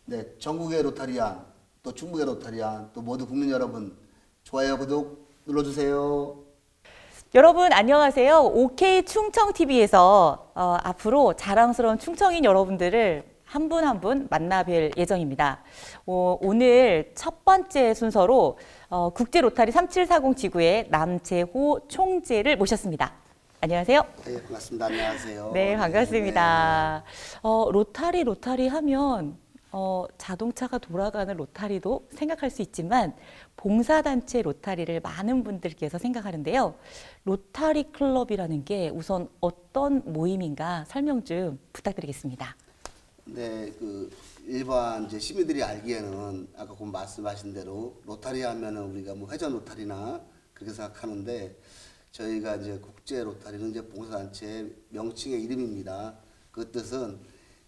네, 전국의 로타리안, 또 충북의 로타리안, 또 모두 국민 여러분, 좋아요, 구독 눌러주세요. 여러분 안녕하세요. OK 충청TV에서 앞으로 자랑스러운 충청인 여러분들을 한 분 한 분 만나 뵐 예정입니다. 오늘 첫 번째 순서로 국제 로타리 3740 지구의 남재호 총재를 모셨습니다. 안녕하세요. 네, 반갑습니다. 안녕하세요. 네, 반갑습니다. 로타리 하면 자동차가 돌아가는 로타리도 생각할 수 있지만 봉사단체 로타리를 많은 분들께서 생각하는데요. 로타리 클럽이라는 게 우선 어떤 모임인가 설명 좀 부탁드리겠습니다. 네, 그 일반 이제 시민들이 알기에는 아까 그 말씀하신 대로 로타리 하면은 우리가 뭐 회전 로타리나 그렇게 생각하는데 저희가 이제 국제 로타리는 이제 봉사단체 명칭의 이름입니다. 그 뜻은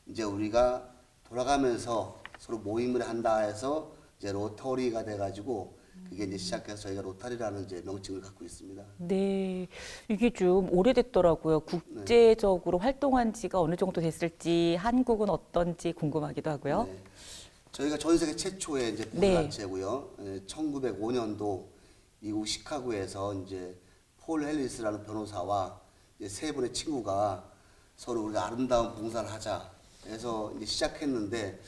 이제 우리가 돌아가면서 서로 모임을 한다 해서 이제 로터리가 돼가지고 그게 이제 시작해서 저희가 로타리라는 이제 명칭을 갖고 있습니다. 네, 이게 좀 오래됐더라고요. 국제적으로 활동한 지가 어느 정도 됐을지, 한국은 어떤지 궁금하기도 하고요. 네. 저희가 전 세계 최초의 이제 네. 봉사단체고요. 1905년도 미국 시카고에서 이제 폴 헬리스라는 변호사와 이제 세 분의 친구가 서로 우리가 아름다운 봉사를 하자 해서 이제 시작했는데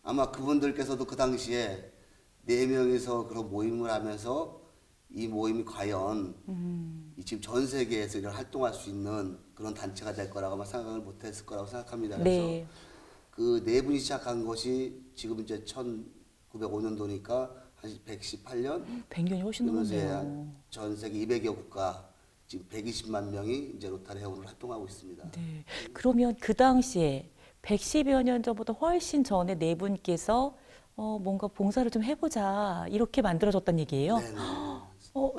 아마 그분들께서도 그 당시에 네 명이서 그런 모임을 하면서 이 모임이 과연 이 지금 전 세계에서 이런 활동할 수 있는 그런 단체가 될 거라고 아마 생각을 못했을 거라고 생각합니다. 그래서 네. 그 네 분이 시작한 것이 지금 이제 1905년도니까 한 118년 100년이 훨씬 넘었네요. 전 세계 200여 국가 지금 120만 명이 이제 로타리 회원으로 활동하고 있습니다. 네. 그러면 그 당시에 110여 년 전보다 훨씬 전에 네 분께서 뭔가 봉사를 좀 해보자 이렇게 만들어졌다는 얘기예요. 네네.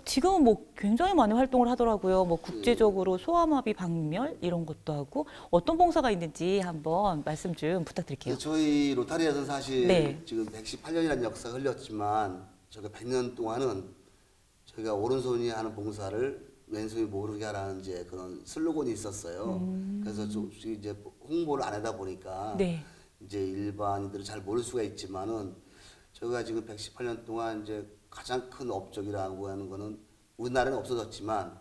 지금은 뭐 굉장히 많은 활동을 하더라고요. 뭐 국제적으로 소아마비 박멸 이런 것도 하고 어떤 봉사가 있는지 한번 말씀 좀 부탁드릴게요. 저희 로타리에서는 사실 네. 지금 118년이라는 역사가 흘렀지만 저희가 100년 동안은 저희가 오른손이 하는 봉사를 왼손이 모르게 하라는 이제 그런 슬로건이 있었어요. 그래서 조금씩 이제 홍보를 안 하다 보니까 네. 이제 일반인들은 잘 모를 수가 있지만은 저희가 지금 118년 동안 이제 가장 큰 업적이라고 하는 거는 우리나라는 없어졌지만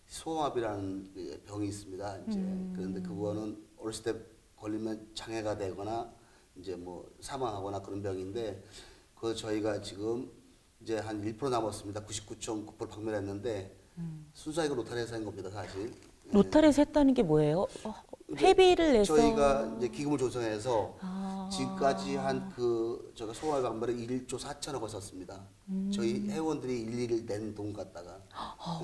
소아마비라는 그 병이 있습니다. 이제 그런데 그거는 어렸을 때 걸리면 장애가 되거나 이제 뭐 사망하거나 그런 병인데 그 저희가 지금 이제 한 1% 남았습니다. 99.9% 박멸했는데 순수하게 로타리에서 한 겁니다, 사실. 로타리에서 했다는 게 뭐예요? 회비를 내서 저희가 이제 기금을 조성해서 아. 지금까지 한 그 저희가 소아마비 박멸에 1조 4천억을 썼습니다. 저희 회원들이 일일이 낸 돈 갖다가.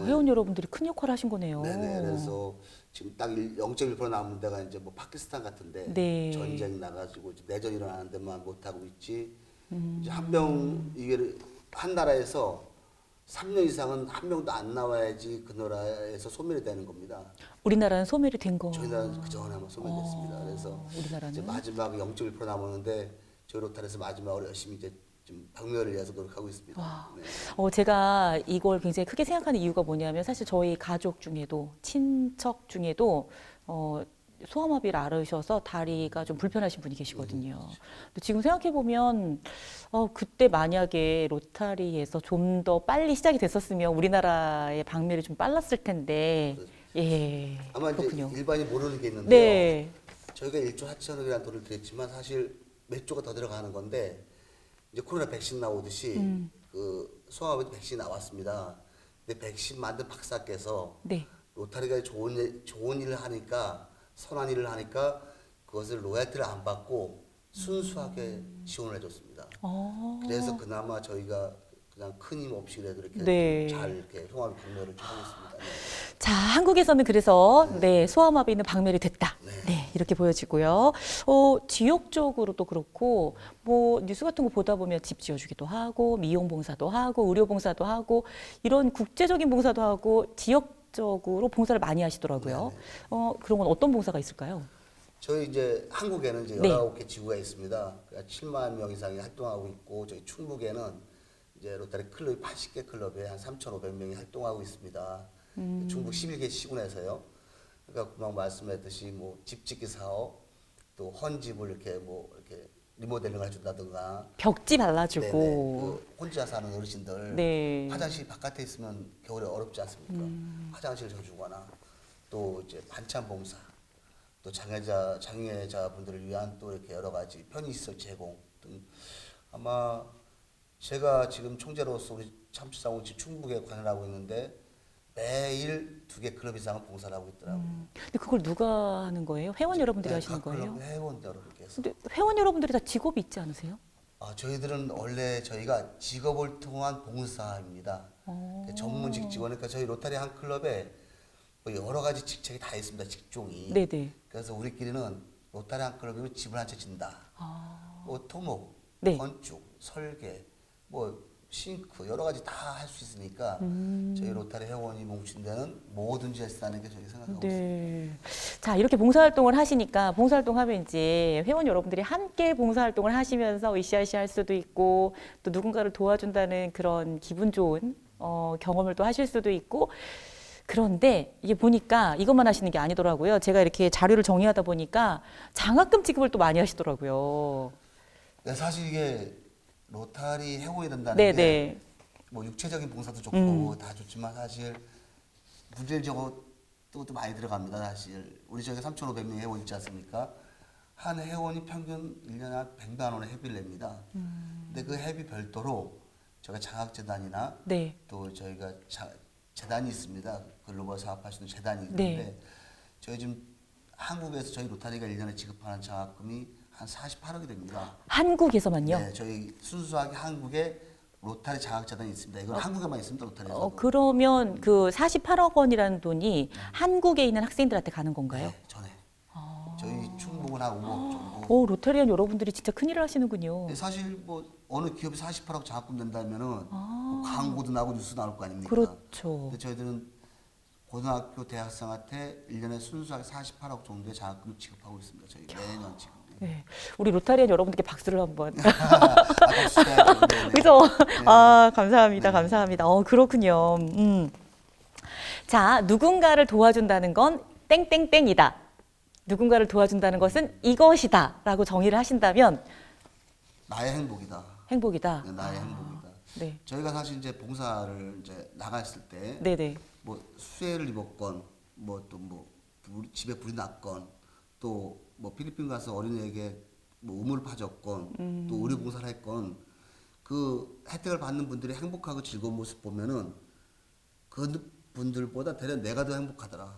회원 여러분들이 큰 역할을 하신 거네요. 네네. 그래서 지금 딱 0.1% 남은 데가 이제 뭐 파키스탄 같은데 네. 전쟁 나가지고 이제 내전 일어나는 데만 못 하고 있지. 이제 한 명 이게 한 나라에서 3년 이상은 한 명도 안 나와야지 그 나라에서 소멸이 되는 겁니다. 우리나라는 소멸이 된 거. 저희 나라는 그 전에 한번 소멸됐습니다. 그래서 우리나라는 이제 마지막 0.1% 남았는데 저희 로타리에서 마지막으로 열심히 이제 좀 박멸을 위해서 노력하고 있습니다. 와. 네. 제가 이걸 굉장히 크게 생각하는 이유가 뭐냐면 사실 저희 가족 중에도 친척 중에도 소아마비를 앓으셔서 다리가 좀 불편하신 분이 계시거든요. 근데 지금 생각해 보면 그때 만약에 로타리에서 좀 더 빨리 시작이 됐었으면 우리나라의 박멸이 좀 빨랐을 텐데 예 아마 그렇군요. 이제 일반이 모르는 게 있는데요. 네. 저희가 1조 4천억이라는 돈을 드렸지만 사실 몇 조가 더 들어가는 건데 이제 코로나 백신 나오듯이 그 소아마비 백신 나왔습니다. 근데 백신 만든 박사께서 네. 로타리가 좋은 일을 하니까 선한 일을 하니까 그것을 로얄티를 안 받고 순수하게 지원을 해줬습니다. 그래서 그나마 저희가 그냥 큰 힘 없이라도 이렇게 네. 잘 이렇게 소아마비 박멸을 좀 하고 있습니다. 네. 자, 한국에서는 그래서 소아마비는 박멸이 됐다. 네. 네, 이렇게 보여지고요. 지역적으로도 그렇고 뭐 뉴스 같은 거 보다 보면 집 지어주기도 하고 미용 봉사도 하고 의료 봉사도 하고 이런 국제적인 봉사도 하고 지역적으로 봉사를 많이 하시더라고요. 그런 건 어떤 봉사가 있을까요? 저희 이제 한국에는 이제 네. 19개 지구가 있습니다. 그러니까 7만 명 이상이 활동하고 있고 저희 충북에는 이제 로타리 클럽이 80개 클럽에 한 3,500명이 활동하고 있습니다. 충북 11개 시군에서요. 그러니까 금방 말씀했듯이 뭐 집 짓기 사업, 또 헌집을 이렇게 뭐 이렇게 리모델링을 해준다든가. 벽지 네네. 발라주고. 그 혼자 사는 어르신들 네. 화장실 바깥에 있으면 겨울에 어렵지 않습니까? 화장실 져주거나 또 이제 반찬 봉사, 또 장애자 분들을 위한 또 이렇게 여러 가지 편의시설 제공 등 아마 제가 지금 총재로서 우리 참치상호집 충북에 관여하고 있는데 매일 2개 클럽 이상은 봉사를 하고 있더라고요. 근데 그걸 누가 하는 거예요? 회원 여러분들이 네, 하시는 각 거예요? 클럽 회원 여러분께서. 근데 회원 여러분들이 다 직업이 있지 않으세요? 저희들은 원래 저희가 직업을 통한 봉사입니다. 전문직 직원, 그러니까 저희 로타리 한 클럽에 뭐 여러 가지 직책이 다 있습니다. 직종이. 네네. 그래서 우리끼리는 로타리 한 클럽이면 집을 한 채 진다. 뭐 토목, 네. 건축, 설계, 뭐 싱크 여러 가지 다 할 수 있으니까 저희 로타리 회원이 뭉친 데는 뭐든지 할 수 있다는 게 저희 생각하고 있습니다. 네. 자, 이렇게 봉사활동을 하시니까 봉사활동 하면 이제 회원 여러분들이 함께 봉사활동을 하시면서 으쌰으쌰 할 수도 있고 또 누군가를 도와준다는 그런 기분 좋은 경험을 또 하실 수도 있고 그런데 이게 보니까 이것만 하시는 게 아니더라고요. 제가 이렇게 자료를 정리하다 보니까 장학금 지급을 또 많이 하시더라고요. 네, 사실 이게 로타리 회원이 된다는 네네. 게 뭐 육체적인 봉사도 좋고 다 좋지만 사실 물질적으로 또 많이 들어갑니다. 사실 우리 저기 3,500명 회원 있지 않습니까? 한 회원이 평균 1년에 한 100만 원의 회비를 냅니다. 근데 그 회비 별도로 저희가 장학재단이나 네. 또 저희가 재단이 있습니다. 글로벌 사업하시는 재단이 있는데 네. 저희 지금 한국에서 저희 로타리가 1년에 지급하는 장학금이 한 48억이 됩니다. 한국에서만요? 네, 저희 순수하게 한국에 로타리 장학재단이 있습니다. 이건 한국에만 있습니다. 로타리에서. 그러면 그 48억 원이라는 돈이 한국에 있는 학생들한테 가는 건가요? 네, 전에. 저희 충북은 한 5억 정도. 오, 로타리안 여러분들이 진짜 큰일을 하시는군요. 근데 사실 뭐 어느 기업이 48억 장학금 낸다면은 뭐 광고도 나고 뉴스 나올 거 아닙니까? 그렇죠. 근데 저희들은 고등학교 대학생한테 1년에 순수하게 48억 정도의 장학금을 지급하고 있습니다. 저희 매년 지금. 네. 우리 로타리안 여러분들께 박수를 한번. 박수 쳐야죠. 네네. 그죠? 아, 감사합니다. 감사합니다. 그렇군요. 자, 누군가를 도와준다는 건 땡땡땡이다. 누군가를 도와준다는 것은 이것이다. 라고 정의를 하신다면 나의 행복이다. 행복이다. 네, 나의 행복이다. 네. 저희가 사실 이제 봉사를 이제 나갔을 때 네네. 뭐 수해를 입었건 뭐 또 뭐 집에 불이 났건 또 뭐 필리핀 가서 어린이에게 뭐 우물을 파줬건 또 의료 봉사를 했건 그 혜택을 받는 분들이 행복하고 즐거운 모습 보면은 그 분들보다 대략 내가 더 행복하더라.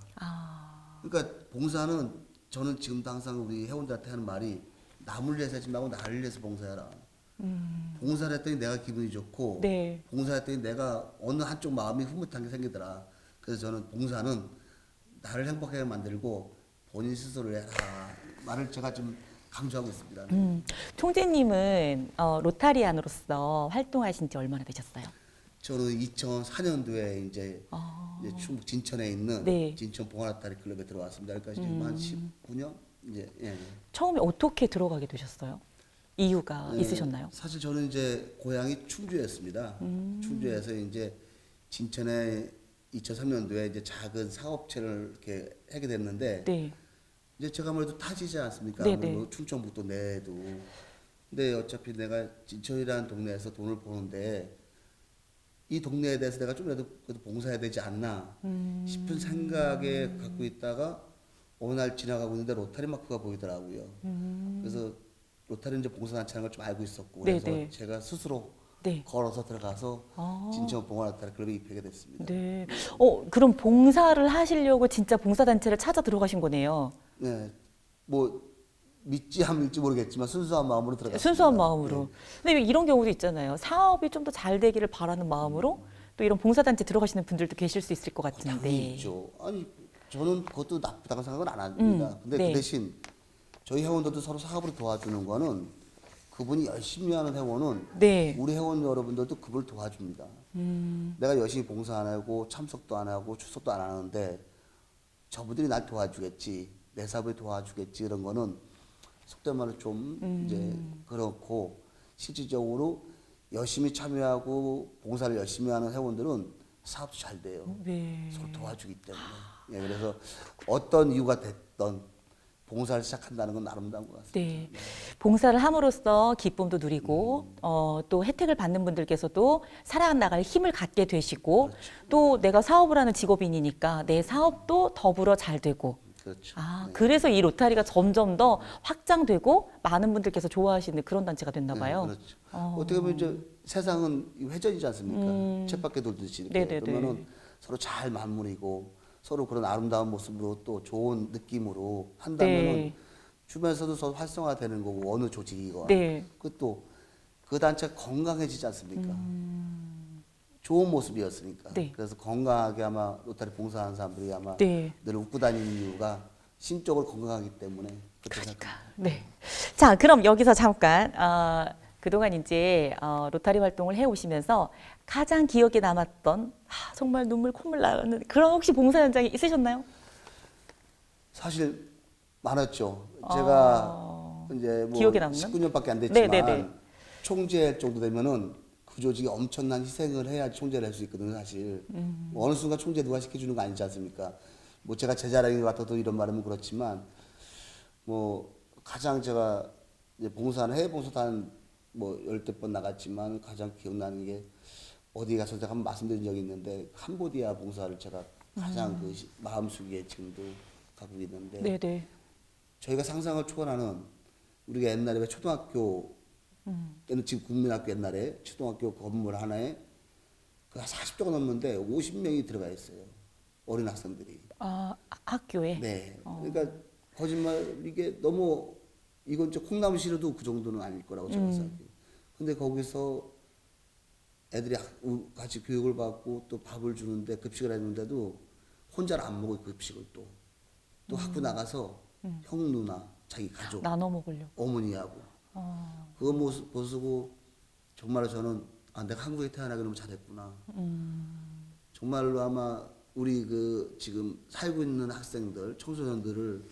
그러니까 봉사는 저는 지금도 항상 우리 회원들한테 하는 말이 남을 위해서 하지 말고 나를 위해서 봉사해라. 봉사를 했더니 내가 기분이 좋고 네. 봉사했더니 내가 어느 한쪽 마음이 흐뭇한 게 생기더라. 그래서 저는 봉사는 나를 행복하게 만들고 본인 스스로 해라. 말을 제가 좀 강조하고 있습니다. 총재님은 로타리안으로서 활동하신 지 얼마나 되셨어요? 저는 2004년도에 이제 충북 진천에 있는 네. 진천 봉화로타리 클럽에 들어왔습니다. 그러니까 지금 한 19년 이제 예. 처음에 어떻게 들어가게 되셨어요? 이유가 예, 있으셨나요? 사실 저는 이제 고향이 충주였습니다. 충주에서 이제 진천에 2003년도에 이제 작은 사업체를 이렇게 하게 됐는데 네. 이제 제가 아무래도 타지지 않습니까? 네네. 아무래도 충청북도 내에도. 근데 어차피 내가 진천이라는 동네에서 돈을 버는데 이 동네에 대해서 내가 좀이라도 그래도 봉사해야 되지 않나 싶은 생각에 갖고 있다가 어느 날 지나가고 있는데 로타리 마크가 보이더라고요. 그래서 로타리 이제 봉사단체라는 걸 좀 알고 있었고 그래서 네네. 제가 스스로 네. 걸어서 들어가서 진천 봉화로타리 클럽에 입회하게 됐습니다. 네. 그럼 봉사를 하시려고 진짜 봉사단체를 찾아 들어가신 거네요. 네, 뭐 믿지 안 믿지 모르겠지만 순수한 마음으로 들어갔습니다. 순수한 마음으로. 네. 근데 이런 경우도 있잖아요. 사업이 좀 더 잘 되기를 바라는 마음으로 또 이런 봉사단체 들어가시는 분들도 계실 수 있을 것 같은데. 당연히 있죠. 아니 저는 그것도 나쁘다고 생각은 안 합니다. 근데 네. 그 대신 저희 회원들도 서로 사업으로 도와주는 거는 그분이 열심히 하는 회원은 네. 우리 회원 여러분들도 그걸 도와줍니다. 내가 열심히 봉사 안 하고 참석도 안 하고 출석도 안 하는데 저분들이 날 도와주겠지, 내 사업에 도와주겠지 이런 거는 속된 말로 좀 이제 그렇고 실질적으로 열심히 참여하고 봉사를 열심히 하는 회원들은 사업도 잘 돼요. 네. 서로 도와주기 때문에. 예, 그래서 어떤 이유가 됐던 봉사를 시작한다는 건 아름다운 것 같습니다. 네. 봉사를 함으로써 기쁨도 누리고 또 혜택을 받는 분들께서도 살아나갈 힘을 갖게 되시고 그렇죠. 또 내가 사업을 하는 직업인이니까 내 사업도 더불어 잘 되고 그렇죠. 아, 네. 그래서 이 로타리가 점점 더 확장되고 많은 분들께서 좋아하시는 그런 단체가 됐나 봐요. 네, 그렇죠. 어떻게 보면 이제 세상은 회전이지 않습니까? 쳇바퀴 돌듯이 이렇게. 네네네. 그러면은 서로 잘 맞물리고 서로 그런 아름다운 모습으로 또 좋은 느낌으로 한다면은 네. 주변에서도 서로 활성화되는 거고 어느 조직이건 네. 그것도 그 단체가 건강해지지 않습니까? 좋은 모습이었으니까. 네. 그래서 건강하게 아마 로타리 봉사하는 사람들이 아마 네. 늘 웃고 다니는 이유가 심적으로 건강하기 때문에 그렇게 그러니까. 생각합니다. 네. 자, 그럼 여기서 잠깐 그동안 이제 로타리 활동을 해 오시면서 가장 기억에 남았던 정말 눈물 콧물 나는 그런 혹시 봉사 현장이 있으셨나요? 사실 많았죠. 제가 이제 뭐 기억에 남는? 19년밖에 안 됐지만 네네네. 총재 정도 되면은 그 조직이 엄청난 희생을 해야지 총재를 할 수 있거든요, 사실. 뭐 어느 순간 총재 누가 시켜주는 거 아니지 않습니까? 뭐 제가 제 자랑인 것 같아도 이런 말하면 그렇지만 뭐 가장 제가 이제 봉사는 해외 봉사단 뭐 열댓 번 나갔지만 가장 기억나는 게 어디 가서 제가 한번 말씀드린 적이 있는데 캄보디아 봉사를 제가 가장 그 마음속에 지금도 갖고 있는데 네네. 저희가 상상을 초월하는 우리가 옛날에 왜 초등학교 때는 지금 국민학교 옛날에 초등학교 건물 하나에 그 40조가 넘는데 50명이 들어가 있어요. 어린 학생들이. 학교에? 네. 그러니까 거짓말 이게 너무 이건 저 콩나물 시루도 그 정도는 아닐 거라고 제가 생각해요. 근데 거기서 애들이 같이 교육을 받고 또 밥을 주는데 급식을 해주는데도 혼자는 안 먹어요. 급식을 또 학교 나가서 형 누나 자기 가족 나눠 먹으려고. 어머니하고 그 모습 보시고 정말로 저는 내가 한국에 태어나기 너무 잘했구나. 정말로 아마 우리 그 지금 살고 있는 학생들 청소년들을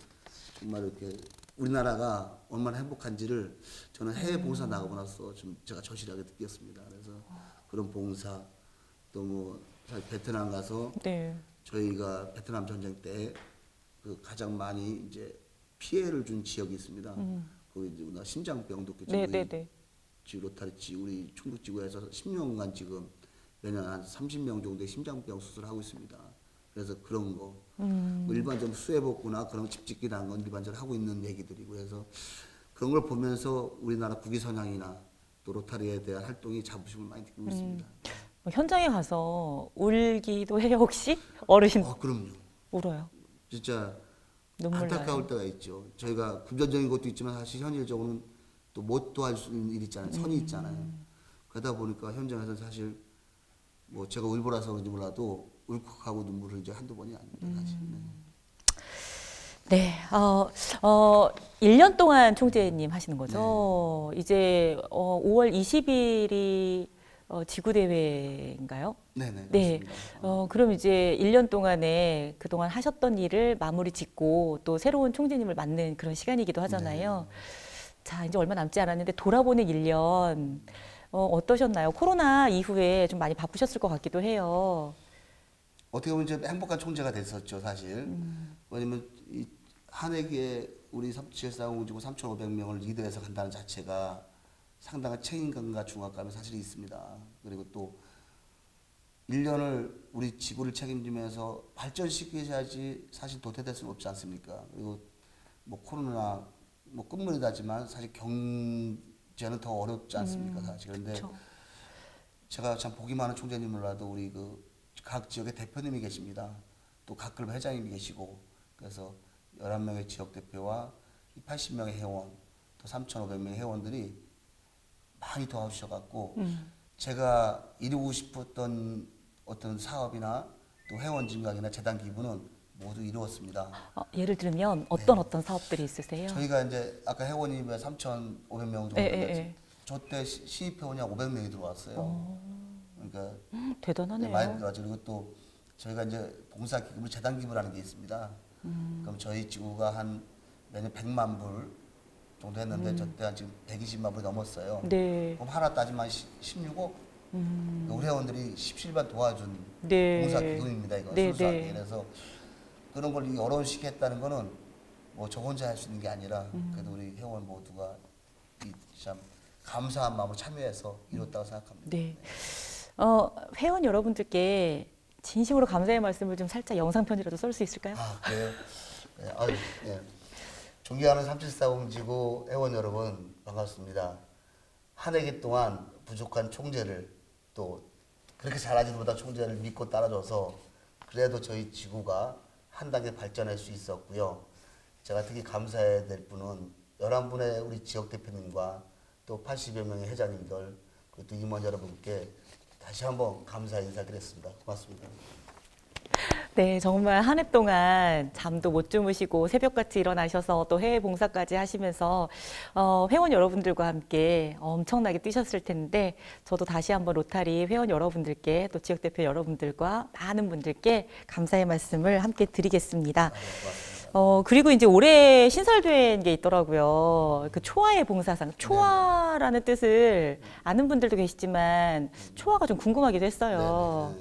정말 이렇게 우리나라가 얼마나 행복한지를 저는 해외 봉사 나가고 나서 좀 제가 절실하게 느꼈습니다. 그래서 그런 봉사 또 뭐 베트남 가서 네. 저희가 베트남 전쟁 때 그 가장 많이 이제 피해를 준 지역이 있습니다. 거기 이제 우리나라 심장병 독교 네네네. 지구 로타리 우리 충북지구에서 10년간 지금 매년 한 30명 정도의 심장병 수술을 하고 있습니다. 그래서 그런 거 뭐 일반적으로 수해복구나 그런 집짓기라는 건 일반적으로 하고 있는 얘기들이고 그래서 그런 걸 보면서 우리나라 국위선양이나 또 로타리에 대한 활동이 자부심을 많이 느끼고 있습니다. 현장에 가서 울기도 해요 혹시? 어르신 그럼요. 울어요. 진짜 눈물 안타까울 나요. 때가 있죠. 저희가 금전적인 것도 있지만 사실 현실적으로는 또 못 도와줄 수 있는 일 있잖아요. 선이 있잖아요. 그러다 보니까 현장에서 사실 뭐 제가 울보라서 그런지 몰라도 울컥하고 눈물을 이제 한두 번이 아닙니다. 사실. 네, 1년 동안 총재님 하시는 거죠? 이제 5월 20일이 지구대회인가요? 네네. 네. 맞습니다. 그럼 이제 1년 동안에 그동안 하셨던 일을 마무리 짓고 또 새로운 총재님을 맡는 그런 시간이기도 하잖아요. 자, 이제 얼마 남지 않았는데 돌아보는 1년 어떠셨나요? 코로나 이후에 좀 많이 바쁘셨을 것 같기도 해요. 어떻게 보면 이제 행복한 총재가 됐었죠, 사실. 왜냐면 이 한 해에 우리 지역사회공지구 3,500명을 리드해서 간다는 자체가 상당한 책임감과 중압감이 사실 있습니다. 그리고 또 1년을 우리 지구를 책임지면서 발전시켜야지 사실 도태될 수는 없지 않습니까? 그리고 뭐 코로나 뭐 끝물이다지만 사실 경제는 더 어렵지 않습니까, 사실. 그런데 그쵸. 제가 참 복이 많은 총재님 몰라도 우리 그 각 지역의 대표님이 계십니다. 또 각 클럽 회장님이 계시고 그래서 11명의 지역 대표와 80명의 회원 또 3,500명의 회원들이 많이 도와주셔갖고 제가 이루고 싶었던 어떤 사업이나 또 회원 증강이나 재단 기부는 모두 이루었습니다. 예를 들면 어떤 사업들이 있으세요? 저희가 이제 아까 회원이 3,500명 정도 예, 됐지. 예. 저때 신입 회원이 한 500명이 들어왔어요. 그러니까 대단하네요. 많이 들어왔죠. 그리고 또 저희가 이제 봉사 기금을 재단 기부라는 게 있습니다. 그럼 저희 지구가 한 매년 100만 불 정도 했는데 저때 한 지금 120만 불이 넘었어요. 네. 그럼 하나 따지면 16억? 우리 회원들이 17반 도와준 네. 봉사 기금입니다. 이거 네, 순수하게. 네. 그래서 그런 걸 이 어려운 시기에 했다는 거는 뭐 저 혼자 할 수 있는 게 아니라 그래도 우리 회원 모두가 이 참 감사한 마음으로 참여해서 이뤘다고 생각합니다. 네. 회원 여러분들께 진심으로 감사의 말씀을 좀 살짝 영상 편지라도 쏠 수 있을까요? 아, 그래요? 네, 아유, 네. 존경하는 374 지구 회원 여러분 반갑습니다. 한 해기 동안 부족한 총재를 또 그렇게 잘하지도 못한 총재를 믿고 따라줘서 그래도 저희 지구가 한 단계 발전할 수 있었고요. 제가 특히 감사해야 될 분은 11분의 우리 지역 대표님과 또 80여 명의 회장님들 그리고 또 임원 여러분께 다시 한번 감사 인사드렸습니다. 고맙습니다. 네, 정말 한 해 동안 잠도 못 주무시고 새벽같이 일어나셔서 또 해외 봉사까지 하시면서 회원 여러분들과 함께 엄청나게 뛰셨을 텐데 저도 다시 한번 로타리 회원 여러분들께 또 지역대표 여러분들과 많은 분들께 감사의 말씀을 함께 드리겠습니다. 그리고 이제 올해 신설된 게 있더라고요. 그 초아의 봉사상. 초아라는 뜻을 아는 분들도 계시지만 초아가 좀 궁금하기도 했어요.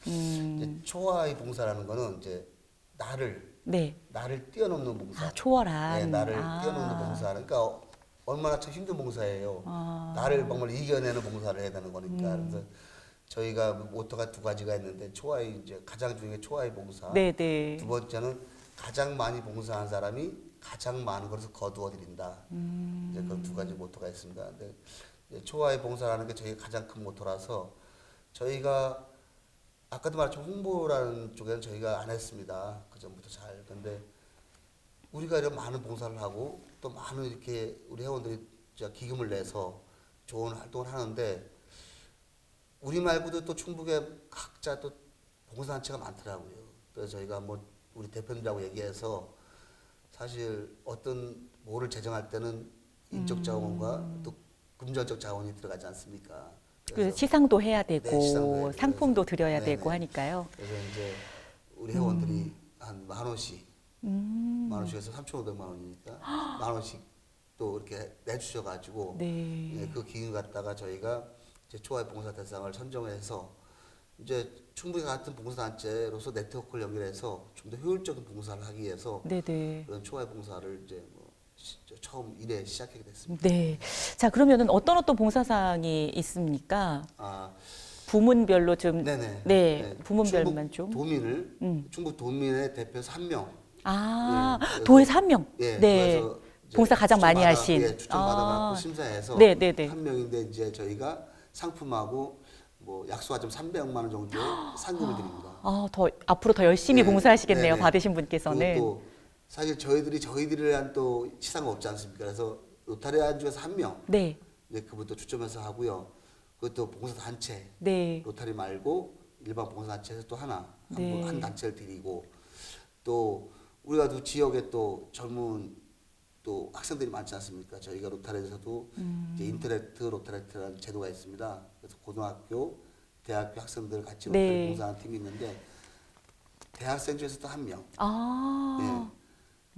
이제 초아의 봉사라는 거는 이제 네. 나를 뛰어넘는 봉사. 아, 초월한. 네, 나를 뛰어넘는 봉사. 그러니까 얼마나 참 힘든 봉사예요. 나를 정말 이겨내는 봉사를 해야 되는 거니까. 그래서 저희가 모토가 두 가지가 있는데 초아의 이제 가장 중요한 게 초아의 봉사. 네네. 두 번째는 가장 많이 봉사한 사람이 가장 많은 것을 거두어 드린다. 이제 그 두 가지 모토가 있습니다. 근데 이제 초아의 봉사라는 게 저희가 가장 큰 모토라서 저희가 아까도 말했지만 홍보라는 쪽에는 저희가 안 했습니다. 그 전부터 잘. 근데 우리가 이런 많은 봉사를 하고 또 많은 이렇게 우리 회원들이 기금을 내서 좋은 활동을 하는데 우리 말고도 또 충북에 각자 또 봉사단체가 많더라고요. 그래서 저희가 뭐 우리 대표님들하고 얘기해서 사실 어떤 뭐를 제정할 때는 인적 자원과 또 금전적 자원이 들어가지 않습니까? 그래서 시상도 해야 되고 네, 시상도 해야 상품도 돼서. 드려야 네네. 되고 하니까요. 그래서 이제 우리 회원들이 한 10,000원씩, 10,000원씩에서 3,500만 원이니까 10,000원씩 또 이렇게 내주셔가지고 네. 예, 그 기금 갖다가 저희가 이제 초아의 봉사 대상을 선정해서 이제 충북 같은 봉사단체로서 네트워크를 연결해서 좀 더 효율적인 봉사를 하기 위해서 네네. 그런 초아의 봉사를 이제 뭐 처음 일에 시작하게 됐습니다. 네. 자, 그러면은 어떤 봉사상이 있습니까? 아, 부문별로 좀 네네. 네, 부문별만 충북 좀. 도민을 충북 도민의 대표에서 1명. 아, 예, 그래서- 도에서 한 명. 예, 네. 그래서 이제 봉사 가장 많이 하신. 추천받아갖고 심사해서 네, 네, 네. 한 명인데 이제 저희가 상품하고 뭐 약속하자면 300만 원 정도의 상금을 드립니다. 더 앞으로 더 열심히 네, 봉사하시겠네요. 네, 네. 받으신 그리고 분께서는. 또 사실 저희들을 위한 또 시상은 없지 않습니까? 그래서 로타리안 중에서 한 명, 네. 이제 그분도 추첨해서 하고요. 그것도 봉사단체, 네. 로타리 말고 일반 봉사단체에서 또 하나, 네. 한 단체를 드리고 또 우리가 또 지역에 또 젊은 또 학생들이 많지 않습니까? 저희가 로타리에서도 이제 인터랙트 로타리라는 제도가 있습니다. 그래서 고등학교, 대학교 학생들 같이 로타리 네. 봉사하는 팀이 있는데 대학생 중에서 또 한 명. 아. 예.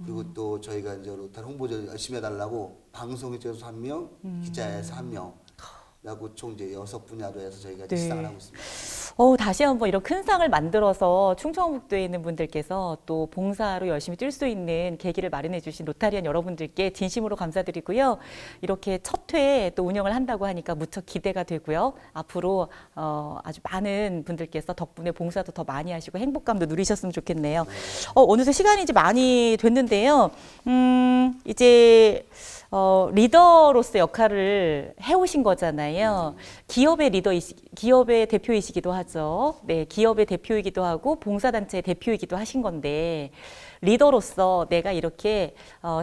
그리고 또 저희가 이제 로타리 홍보를 열심히 해달라고 방송인 쪽에서 한 명, 기자에서 한 명, 라고 총 이제 6분야로 해서 저희가 네. 시상을 하고 있습니다. 다시 한번 이런 큰 상을 만들어서 충청북도에 있는 분들께서 또 봉사로 열심히 뛸 수 있는 계기를 마련해 주신 로타리안 여러분들께 진심으로 감사드리고요. 이렇게 첫 회 또 운영을 한다고 하니까 무척 기대가 되고요. 앞으로 아주 많은 분들께서 덕분에 봉사도 더 많이 하시고 행복감도 누리셨으면 좋겠네요. 어느새 시간이 이제 많이 됐는데요. 이제 리더로서 역할을 해오신 거잖아요. 기업의 대표이시기도 하죠. 네, 기업의 대표이기도 하고 봉사단체의 대표이기도 하신 건데 리더로서 내가 이렇게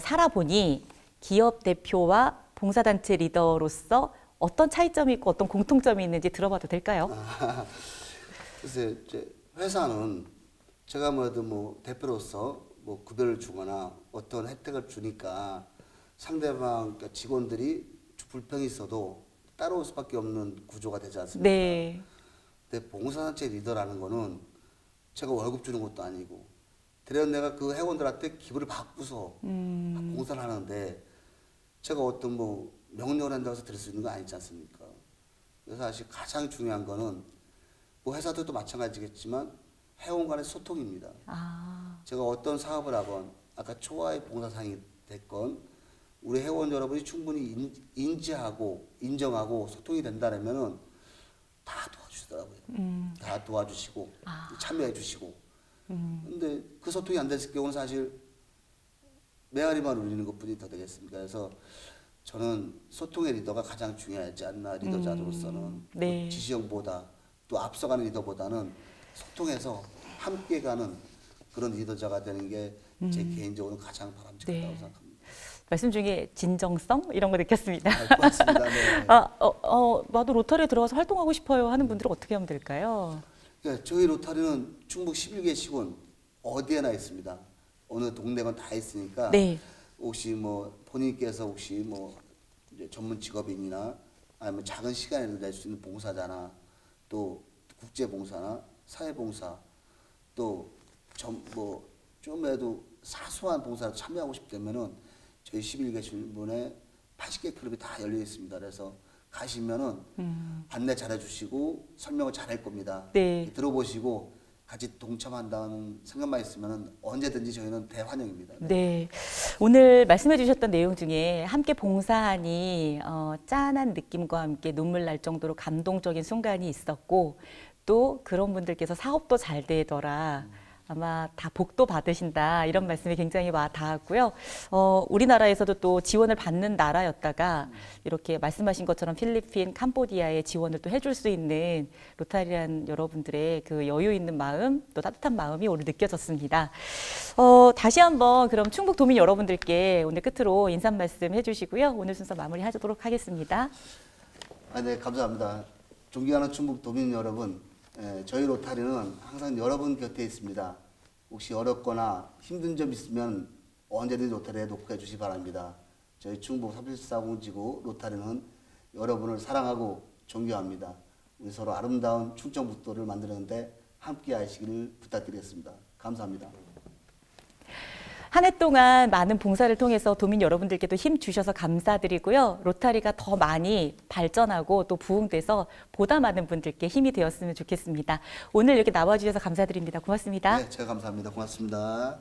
살아보니 기업 대표와 봉사단체 리더로서 어떤 차이점이 있고 어떤 공통점이 있는지 들어봐도 될까요? 그래서 이제 회사는 제가 아무래도 뭐 대표로서 뭐 급여를 주거나 어떤 혜택을 주니까 상대방 그러니까 직원들이 불평이 있어도 따라올 수밖에 없는 구조가 되지 않습니까? 네. 근데 봉사단체 리더라는 거는 제가 월급 주는 것도 아니고 대략 내가 그 회원들한테 기부를 받고서 봉사를 하는데 제가 어떤 뭐 명령을 한다고 해서 드릴 수 있는 거 아니지 않습니까? 그래서 사실 가장 중요한 거는 뭐 회사들도 마찬가지겠지만 회원 간의 소통입니다. 아, 제가 어떤 사업을 하건 아까 초하의 봉사상이 됐건 우리 회원 여러분이 충분히 인지하고 인정하고 소통이 된다면은 다 도와주시더라고요. 다 도와주시고 참여해 주시고. 근데 그 소통이 안 됐을 경우는 사실 메아리만 울리는 것뿐이 더 되겠습니까? 그래서 저는 소통의 리더가 가장 중요하지 않나 리더자로서는 네. 지시형보다 또 앞서가는 리더보다는 소통해서 함께 가는 그런 리더자가 되는 게 제 개인적으로 가장 바람직하다고 네. 생각합니다. 말씀 중에 진정성 이런 거 느꼈습니다. 고맙습니다. 네. 나도 로터리에 들어가서 활동하고 싶어요 하는 분들은 어떻게 하면 될까요? 네, 저희 로타리는 충북 11개 시군 어디에나 있습니다. 어느 동네건 다 있으니까 네. 혹시 뭐 본인께서 혹시 뭐 이제 전문 직업인이나 아니면 작은 시간에도 낼 수 있는 봉사자나 또 국제 봉사나 사회 봉사 또 좀에도 사소한 봉사에 참여하고 싶다면은 저희 11개 시군에 80개 클럽이 다 열려 있습니다. 그래서 가시면은 안내 잘해 주시고 설명을 잘할 겁니다. 네. 들어보시고 같이 동참한다는 생각만 있으면 언제든지 저희는 대환영입니다. 네. 네. 오늘 말씀해 주셨던 내용 중에 함께 봉사하니 짠한 느낌과 함께 눈물 날 정도로 감동적인 순간이 있었고 또 그런 분들께서 사업도 잘 되더라. 아마 다 복도 받으신다 이런 말씀이 굉장히 와 닿았고요. 우리나라에서도 또 지원을 받는 나라였다가 이렇게 말씀하신 것처럼 필리핀, 캄보디아에 지원을 또 해줄 수 있는 로타리안 여러분들의 그 여유 있는 마음, 또 따뜻한 마음이 오늘 느껴졌습니다. 다시 한번 그럼 충북 도민 여러분들께 오늘 끝으로 인사 말씀 해주시고요. 오늘 순서 마무리하도록 하겠습니다. 네, 감사합니다. 존경하는 충북 도민 여러분, 저희 로타리는 항상 여러분 곁에 있습니다. 혹시 어렵거나 힘든 점 있으면 언제든지 로타리에 녹화해 주시기 바랍니다. 저희 충북 3740지구 로타리는 여러분을 사랑하고 존경합니다. 우리 서로 아름다운 충청북도를 만드는데 함께 하시기를 부탁드리겠습니다. 감사합니다. 한 해 동안 많은 봉사를 통해서 도민 여러분들께도 힘 주셔서 감사드리고요. 로타리가 더 많이 발전하고 또 부흥돼서 보다 많은 분들께 힘이 되었으면 좋겠습니다. 오늘 이렇게 나와주셔서 감사드립니다. 고맙습니다. 네, 제가 감사합니다. 고맙습니다.